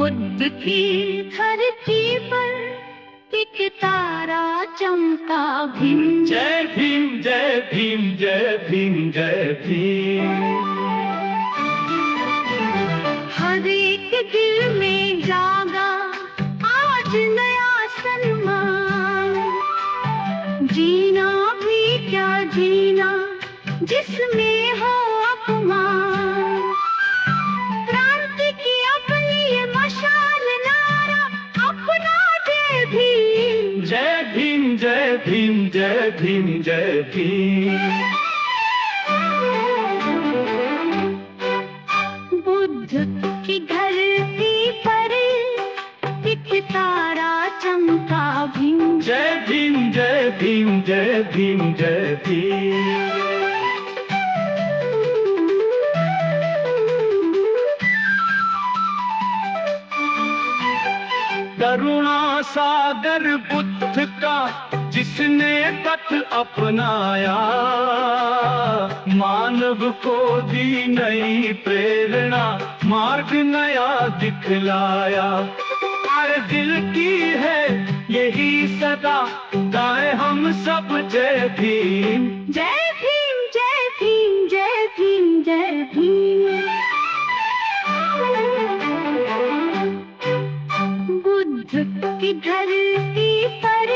बुद्ध की धरती पर एक तारा चमका। भीम जय भीम जय भीम जय भीम जय भीम। हर एक दिल में जागा आज नया सन्मान। जीना भी क्या जीना जिसमें हो अपमान। क्रांति की अपनी ये मशाल नारा अपना जय भीम। जय भीम जय भीम जय भीम जय भीम। बुद्ध की धरती पर एक तारा चमका। भीम जय भीम जय भीम जय भीम जय भीम। करुणा सागर बुद्ध का जिसने पथ अपनाया। मानव को दी नई प्रेरणा मार्ग नया दिखलाया। हर दिल की है यही सदा गाए हम सब जय भीम। जय भीम जय भीम जय भीम जय भीम। बुद्ध की धरती पर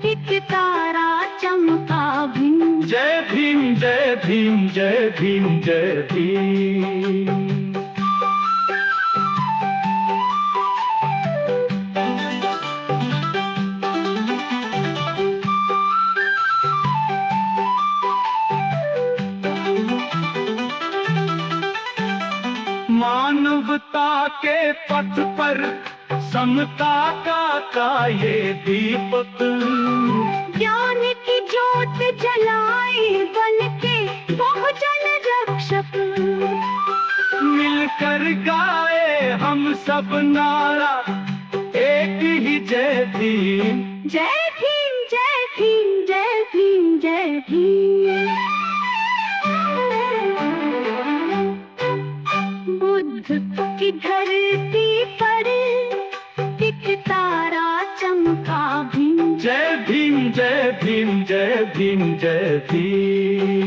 एक तारा चमका। भीम जय भीम जय भीम जय भीम जय भीम। मानवता के पथ पर समता का ये दीपक। ज्ञान की ज्योत जलाए बन के बहुजन रक्षक। मिलकर गाए हम सब नारा एक ही जय भीम। जय भीम जय भीम जय भीम जय भीम। बुद्ध की धरती पर एक तारा चमका। भीम जय भीम जय भीम जय भीम जय भीम।